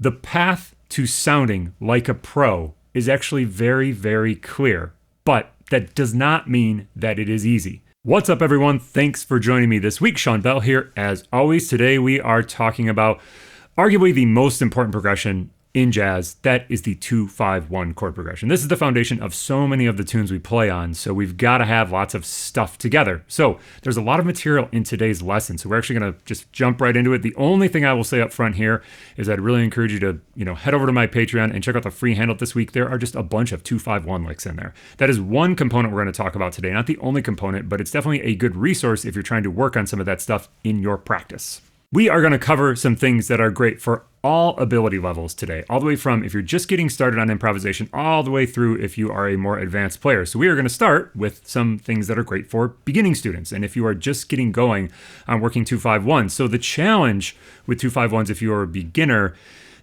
The path to sounding like a pro is actually very, very clear, but that does not mean that it is easy. What's up, everyone? Thanks for joining me this week. Shawn Bell here. As always, today we are talking about arguably the most important progression in jazz. That is the 2-5-1 chord progression. This is the foundation of so many of the tunes we play on, so we've got to have lots of stuff together. So there's a lot of material in today's lesson, so we're actually going to just jump right into it. The only thing I will say up front here is I'd really encourage you to head over to my Patreon and check out the free handout this week. There are just a bunch of 2-5-1 licks in there. That is one component we're going to talk about today. Not the only component, but it's definitely a good resource if you're trying to work on some of that stuff in your practice. We are going to cover some things that are great for all ability levels today, all the way from if you're just getting started on improvisation, all the way through if you are a more advanced player. So we are going to start with some things that are great for beginning students, and if you are just getting going on working 2-5-1. So the challenge with 2-5-1s, if you are a beginner,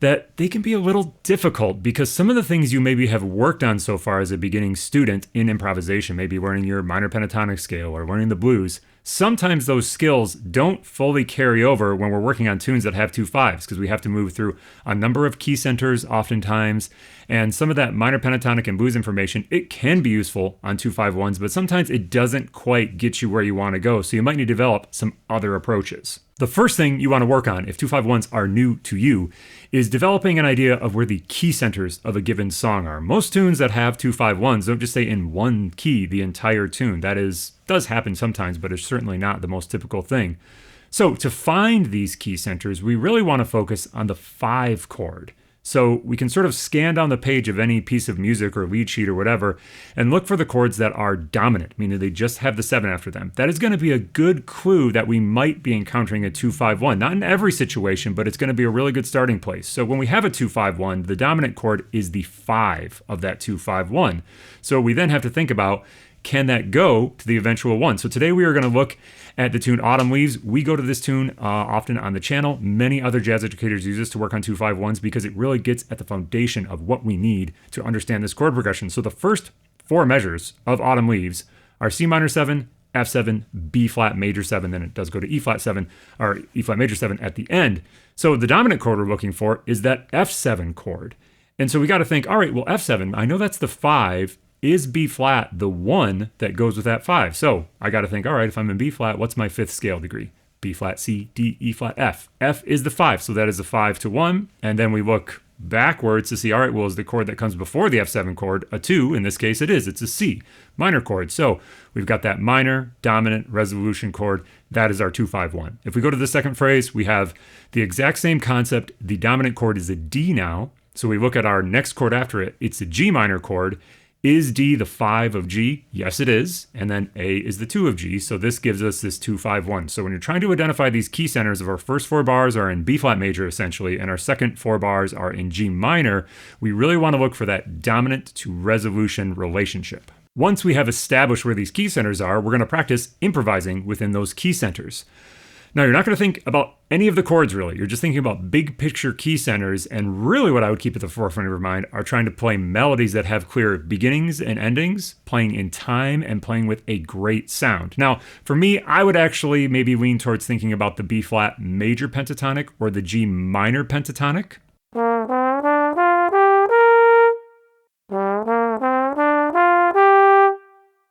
that they can be a little difficult because some of the things you maybe have worked on so far as a beginning student in improvisation, maybe learning your minor pentatonic scale or learning the blues, sometimes those skills don't fully carry over when we're working on tunes that have 2-5s because we have to move through a number of key centers oftentimes, and some of that minor pentatonic and blues information, it can be useful on 2-5-1s, but sometimes it doesn't quite get you where you want to go, so you might need to develop some other approaches. The first thing you want to work on if 2-5-1s are new to you is developing an idea of where the key centers of a given song are. Most tunes that have 2-5-1s don't just stay in one key the entire tune. That does happen sometimes, but it's certainly not the most typical thing. So to find these key centers, we really want to focus on the 5 chord. So we can sort of scan down the page of any piece of music or lead sheet or whatever and look for the chords that are dominant, meaning they just have the 7 after them. That is going to be a good clue that we might be encountering a 2-5-1. Not in every situation, but it's going to be a really good starting place. So when we have a 2-5-1, the dominant chord is the 5 of that 2-5-1. So we then have to think about, can that go to the eventual 1? So today we are going to look at the tune Autumn Leaves. We go to this tune often on the channel. Many other jazz educators use this to work on 2-5-1s because it really gets at the foundation of what we need to understand this chord progression. So the first 4 measures of Autumn Leaves are C minor 7, F7, B flat major 7, then it does go to E flat 7, or E flat major 7 at the end. So the dominant chord we're looking for is that F7 chord. And so we got to think, all right, well, F7, I know that's the 5. Is B flat the 1 that goes with that 5? So I got to think, all right, if I'm in B flat, what's my 5th scale degree? B flat, C, D, E flat, F. F is the 5, so that is a 5 to 1. And then we look backwards to see, all right, well, is the chord that comes before the F7 chord a 2? In this case, it is. It's a C minor chord. So we've got that minor, dominant, resolution chord. That is our 2-5-1. If we go to the second phrase, we have the exact same concept. The dominant chord is a D now. So we look at our next chord after it. It's a G minor chord. Is D the 5 of G? Yes, it is. And then A is the 2 of G. So this gives us this 2-5-1. So when you're trying to identify these key centers, of our first 4 bars are in B flat major essentially, and our second 4 bars are in G minor, we really want to look for that dominant to resolution relationship. Once we have established where these key centers are, we're going to practice improvising within those key centers. Now, you're not going to think about any of the chords, really. You're just thinking about big picture key centers, and really what I would keep at the forefront of your mind are trying to play melodies that have clear beginnings and endings, playing in time, and playing with a great sound. Now, for me, I would actually maybe lean towards thinking about the B-flat major pentatonic or the G minor pentatonic.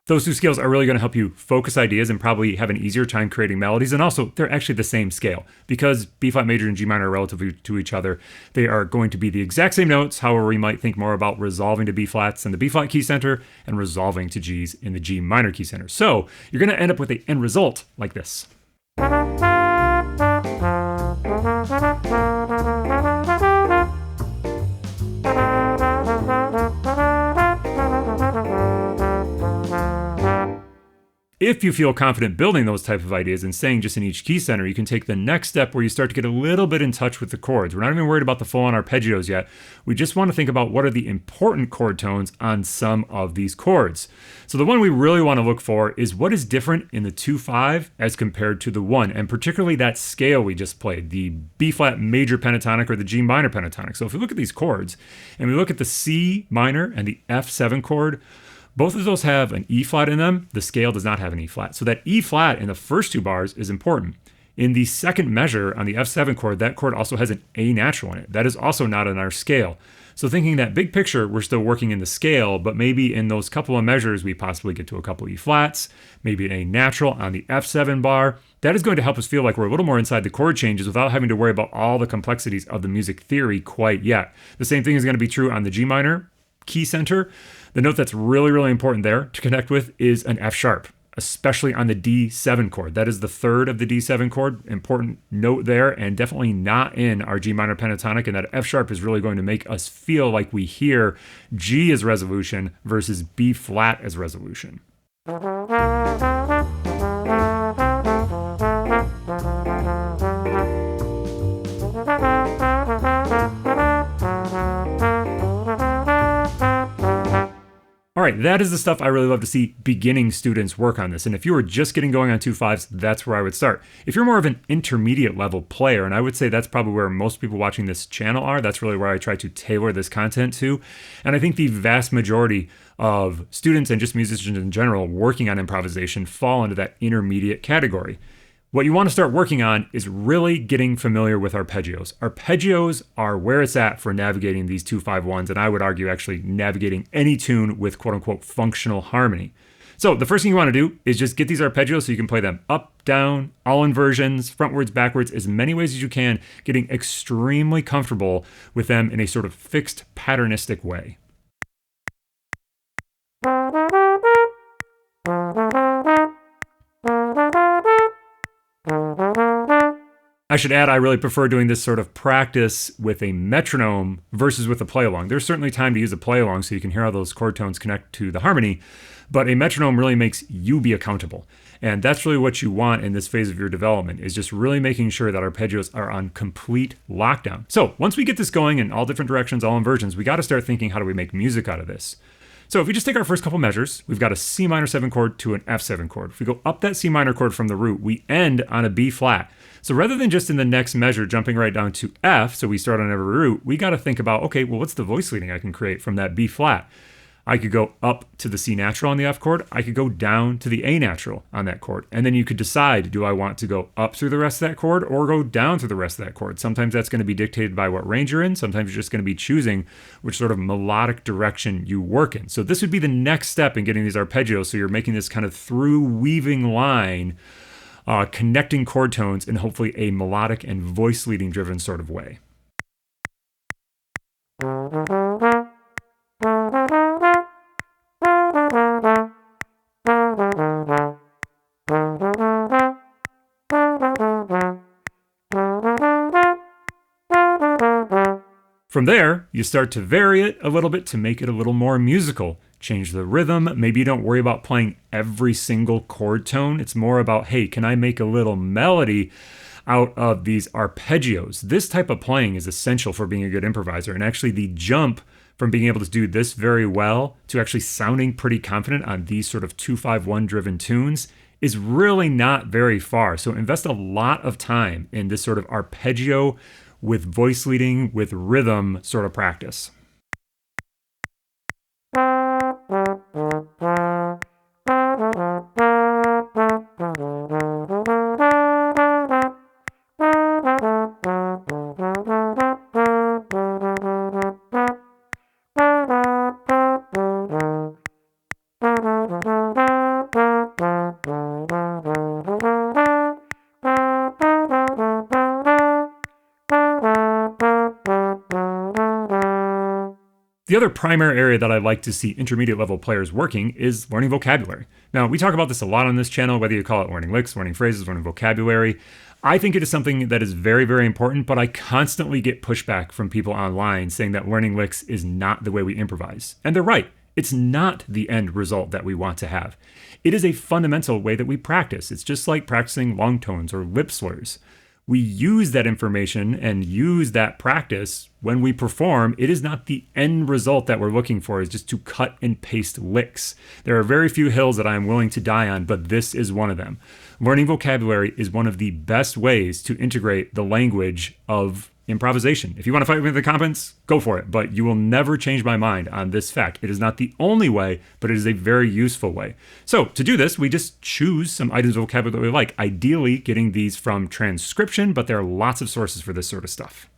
Those 2 scales are really going to help you focus ideas and probably have an easier time creating melodies. And also, they're actually the same scale. Because B-flat major and G minor are relative to each other, they are going to be the exact same notes. However, we might think more about resolving to B-flats in the B-flat key center and resolving to Gs in the G minor key center. So you're going to end up with an end result like this. If you feel confident building those type of ideas and staying just in each key center, you can take the next step where you start to get a little bit in touch with the chords. We're not even worried about the full-on arpeggios yet. We just want to think about what are the important chord tones on some of these chords. So the one we really want to look for is what is different in the 2-5 as compared to the 1, and particularly that scale we just played, the B-flat major pentatonic or the G minor pentatonic. So if we look at these chords and we look at the C minor and the F7 chord, both of those have an E flat in them. The scale does not have an E flat. So that E flat in the first 2 bars is important. In the second measure on the F7 chord, that chord also has an A natural in it. That is also not in our scale. So thinking that big picture, we're still working in the scale, but maybe in those couple of measures, we possibly get to a couple E flats, maybe an A natural on the F7 bar. That is going to help us feel like we're a little more inside the chord changes without having to worry about all the complexities of the music theory quite yet. The same thing is going to be true on the G minor key center. The note that's really, really important there to connect with is an F sharp, especially on the D7 chord. That is the third of the D7 chord. Important note there, and definitely not in our G minor pentatonic. And that F sharp is really going to make us feel like we hear G as resolution versus B flat as resolution. All right, that is the stuff I really love to see beginning students work on this. And if you were just getting going on 2/5s, that's where I would start. If you're more of an intermediate level player, and I would say that's probably where most people watching this channel are, that's really where I try to tailor this content to. And I think the vast majority of students and just musicians in general working on improvisation fall into that intermediate category. What you want to start working on is really getting familiar with arpeggios. Arpeggios are where it's at for navigating these 2/5-1s, and I would argue actually navigating any tune with quote-unquote functional harmony. So the first thing you want to do is just get these arpeggios so you can play them up, down, all inversions, frontwards, backwards, as many ways as you can, getting extremely comfortable with them in a sort of fixed patternistic way. I should add, I really prefer doing this sort of practice with a metronome versus with a play-along. There's certainly time to use a play-along so you can hear how those chord tones connect to the harmony, but a metronome really makes you be accountable. And that's really what you want in this phase of your development, is just really making sure that arpeggios are on complete lockdown. So once we get this going in all different directions, all inversions, we got to start thinking, how do we make music out of this? So if we just take our first couple measures, we've got a C minor 7 chord to an F7 chord. If we go up that C minor chord from the root, we end on a B flat. So rather than just in the next measure jumping right down to F, so we start on every root, we got to think about, okay, well, what's the voice leading I can create from that B flat? I could go up to the C natural on the F chord. I could go down to the A natural on that chord. And then you could decide, do I want to go up through the rest of that chord or go down through the rest of that chord? Sometimes that's going to be dictated by what range you're in. Sometimes you're just going to be choosing which sort of melodic direction you work in. So this would be the next step in getting these arpeggios. So you're making this kind of through weaving line, connecting chord tones in hopefully a melodic and voice leading driven sort of way. From there, you start to vary it a little bit to make it a little more musical. Change the rhythm. Maybe you don't worry about playing every single chord tone. It's more about, hey, can I make a little melody out of these arpeggios? This type of playing is essential for being a good improviser. And actually the jump from being able to do this very well to actually sounding pretty confident on these sort of 2/5-1 driven tunes is really not very far. So invest a lot of time in this sort of arpeggio with voice leading, with rhythm sort of practice. The other primary area that I like to see intermediate level players working is learning vocabulary. Now, we talk about this a lot on this channel, whether you call it learning licks, learning phrases, learning vocabulary. I think it is something that is very, very important, but I constantly get pushback from people online saying that learning licks is not the way we improvise. And they're right. It's not the end result that we want to have. It is a fundamental way that we practice. It's just like practicing long tones or lip slurs. We use that information and use that practice when we perform. It is not the end result that we're looking for, is just to cut and paste licks. There are very few hills that I am willing to die on, but this is one of them. Learning vocabulary is one of the best ways to integrate the language of improvisation. If you want to fight me in the comments, go for it. But you will never change my mind on this fact. It is not the only way, but it is a very useful way. So to do this, we just choose some items of vocabulary that we like, ideally getting these from transcription, but there are lots of sources for this sort of stuff.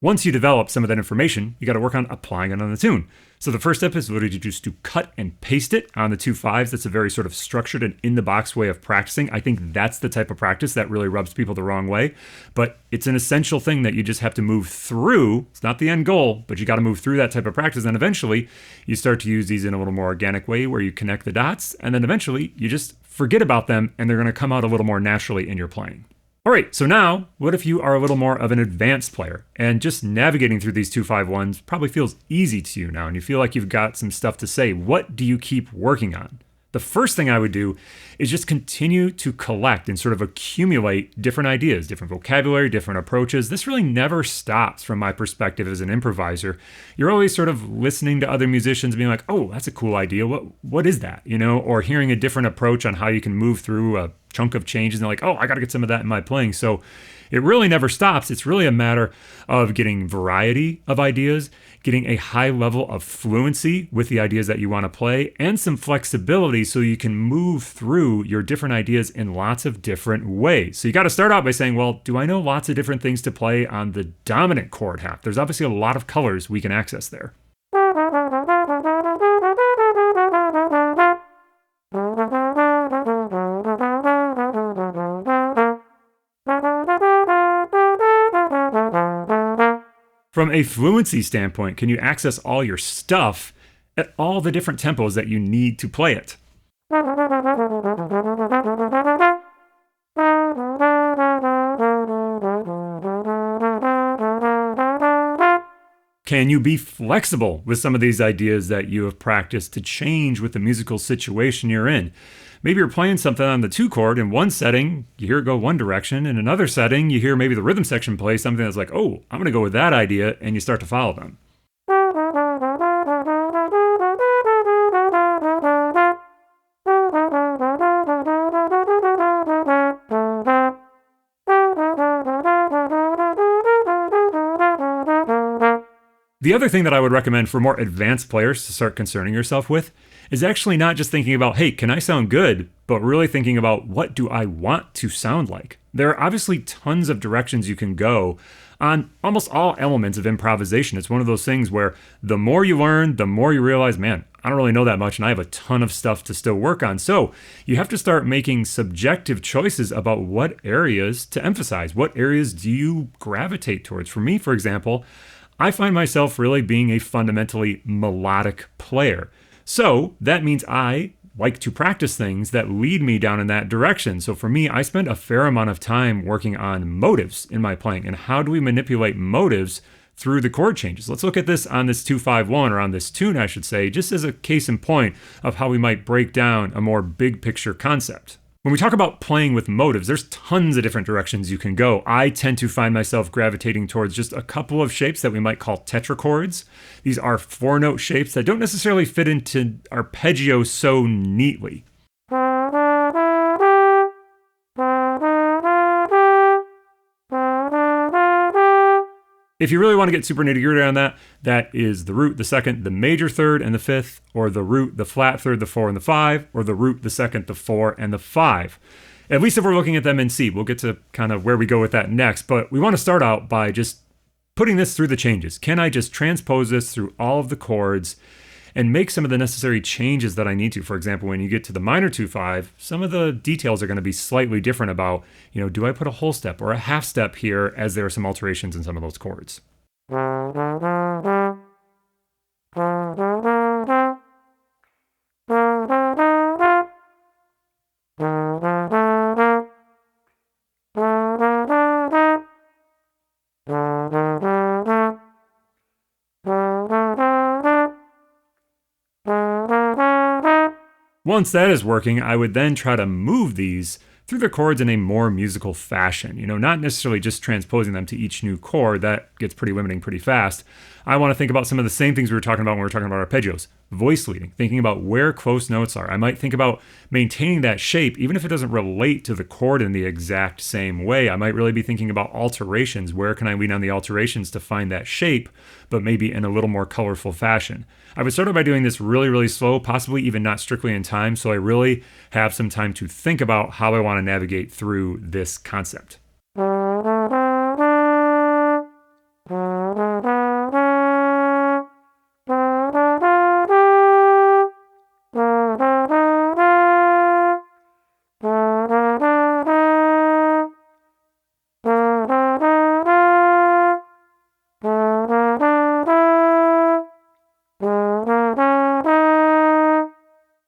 Once you develop some of that information, you got to work on applying it on the tune. So the first step is literally just to cut and paste it on the 2/5s. That's a very sort of structured and in-the-box way of practicing. I think that's the type of practice that really rubs people the wrong way. But it's an essential thing that you just have to move through. It's not the end goal, but you got to move through that type of practice. And eventually, you start to use these in a little more organic way where you connect the dots. And then eventually, you just forget about them and they're going to come out a little more naturally in your playing. All right, so now, what if you are a little more of an advanced player and just navigating through these 2/5 probably feels easy to you now and you feel like you've got some stuff to say? What do you keep working on? The first thing I would do is just continue to collect and sort of accumulate different ideas, different vocabulary, different approaches. This really never stops from my perspective as an improviser. You're always sort of listening to other musicians being like, oh, that's a cool idea. What is that? You know, or hearing a different approach on how you can move through a chunk of changes and they're like, oh, I got to get some of that in my playing. So it really never stops. It's really a matter of getting variety of ideas, getting a high level of fluency with the ideas that you want to play, and some flexibility so you can move through your different ideas in lots of different ways. So you got to start out by saying, well, do I know lots of different things to play on the dominant chord half? There's obviously a lot of colors we can access there. From a fluency standpoint, can you access all your stuff at all the different tempos that you need to play it? Can you be flexible with some of these ideas that you have practiced to change with the musical situation you're in? Maybe you're playing something on the 2 chord in one setting, you hear it go one direction. In another setting, you hear maybe the rhythm section play something that's like, oh, I'm going to go with that idea, and you start to follow them. The other thing that I would recommend for more advanced players to start concerning yourself with is actually not just thinking about, hey, can I sound good, but really thinking about what do I want to sound like? There are obviously tons of directions you can go on almost all elements of improvisation. It's one of those things where the more you learn, the more you realize, man, I don't really know that much and I have a ton of stuff to still work on. So you have to start making subjective choices about what areas to emphasize. What areas do you gravitate towards? For me, for example, I find myself really being a fundamentally melodic player. So that means I like to practice things that lead me down in that direction. So for me, I spend a fair amount of time working on motives in my playing and how do we manipulate motives through the chord changes. Let's look at this on this 2/5-1, or on this tune, I should say, just as a case in point of how we might break down a more big picture concept. When we talk about playing with motives, there's tons of different directions you can go. I tend to find myself gravitating towards just a couple of shapes that we might call tetrachords. These are 4-note shapes that don't necessarily fit into arpeggio so neatly. If you really want to get super nitty-gritty on that, that is the root, the second, the major third, and the fifth, or the root, the flat third, the 4, and the 5, or the root, the second, the 4, and the 5. At least if we're looking at them in C. We'll get to kind of where we go with that next, but we want to start out by just putting this through the changes. Can I just transpose this through all of the chords and make some of the necessary changes that I need to? For example, when you get to the minor 2/5, some of the details are going to be slightly different about, do I put a whole step or a half step here, as there are some alterations in some of those chords. Once that is working, I would then try to move these through the chords in a more musical fashion, not necessarily just transposing them to each new chord. That gets pretty limiting pretty fast. I want to think about some of the same things we were talking about when we were talking about arpeggios. Voice leading, thinking about where close notes are. I might think about maintaining that shape, even if it doesn't relate to the chord in the exact same way. I might really be thinking about alterations. Where can I lean on the alterations to find that shape, but maybe in a little more colorful fashion? I would start out by doing this really, really slow, possibly even not strictly in time, so I really have some time to think about how I want to navigate through this concept.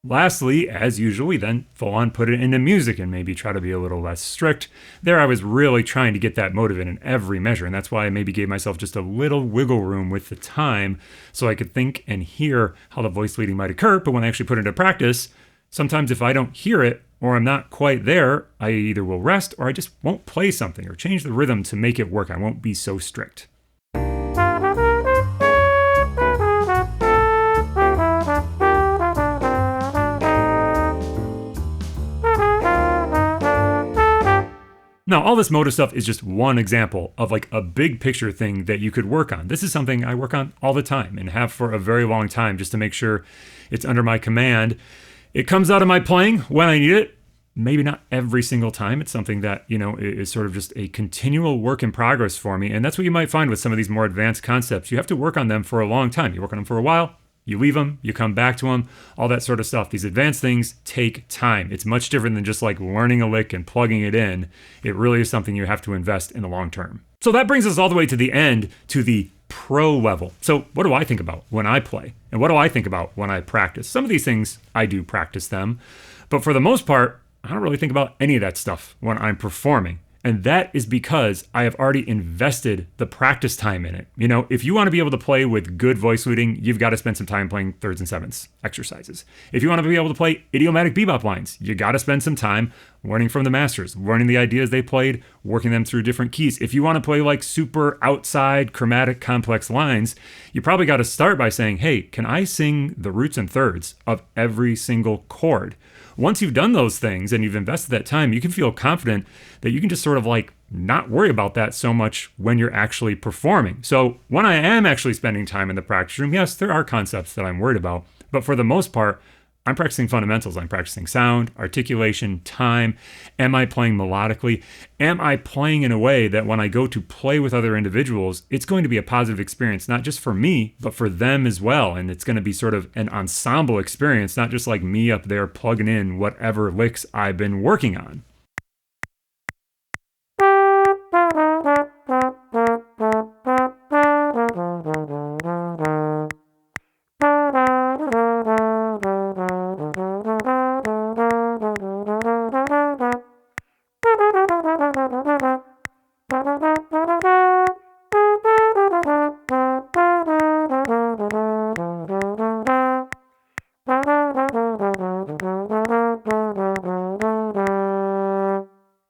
Lastly, as usual, we then full on put it into music and maybe try to be a little less strict. There I was really trying to get that motive in every measure, and that's why I maybe gave myself just a little wiggle room with the time so I could think and hear how the voice leading might occur. But when I actually put it into practice, sometimes if I don't hear it or I'm not quite there, I either will rest or I just won't play something or change the rhythm to make it work. I won't be so strict. Now, all this motive stuff is just one example of like a big picture thing that you could work on. This is something I work on all the time and have for a very long time just to make sure it's under my command. It comes out of my playing when I need it. Maybe not every single time. It's something that, is sort of just a continual work in progress for me. And that's what you might find with some of these more advanced concepts. You have to work on them for a long time. You work on them for a while. You leave them, you come back to them, all that sort of stuff. These advanced things take time. It's much different than just like learning a lick and plugging it in. It really is something you have to invest in the long term. So that brings us all the way to the end, to the pro level. So what do I think about when I play? And what do I think about when I practice? Some of these things, I do practice them. But for the most part, I don't really think about any of that stuff when I'm performing. And that is because I have already invested the practice time in it. If you want to be able to play with good voice leading, you've got to spend some time playing thirds and sevenths exercises. If you want to be able to play idiomatic bebop lines, you got to spend some time learning from the masters, learning the ideas they played, working them through different keys. If you want to play like super outside chromatic complex lines, you probably got to start by saying, hey, can I sing the roots and thirds of every single chord? Once you've done those things and you've invested that time, you can feel confident that you can just sort of like not worry about that so much when you're actually performing. So when I am actually spending time in the practice room, yes, there are concepts that I'm worried about, but for the most part, I'm practicing fundamentals. I'm practicing sound, articulation, time. Am I playing melodically? Am I playing in a way that when I go to play with other individuals, it's going to be a positive experience, not just for me, but for them as well. And it's going to be sort of an ensemble experience, not just like me up there plugging in whatever licks I've been working on.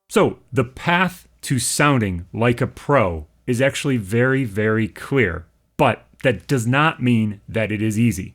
So the path to sounding like a pro is actually very, very clear, but that does not mean that it is easy.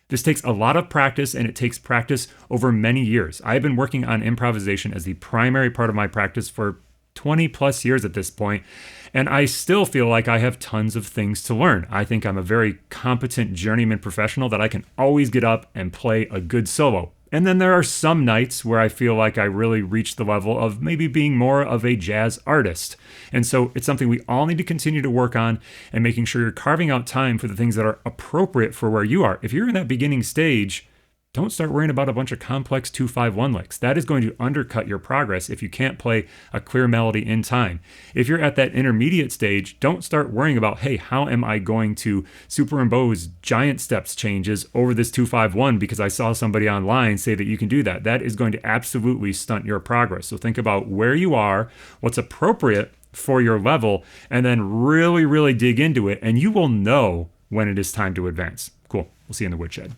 This takes a lot of practice, and it takes practice over many years. I've been working on improvisation as the primary part of my practice for 20 plus years at this point, and I still feel like I have tons of things to learn. I think I'm a very competent journeyman professional that I can always get up and play a good solo. And then there are some nights where I feel like I really reach the level of maybe being more of a jazz artist. And so it's something we all need to continue to work on, and making sure you're carving out time for the things that are appropriate for where you are. If you're in that beginning stage, don't start worrying about a bunch of complex 2-5-1 licks. That is going to undercut your progress if you can't play a clear melody in time. If you're at that intermediate stage, don't start worrying about, hey, how am I going to superimpose giant steps changes over this 2-5-1 because I saw somebody online say that you can do that. That is going to absolutely stunt your progress. So think about where you are, what's appropriate for your level, and then really, really dig into it, and you will know when it is time to advance. Cool. We'll see you in the woodshed.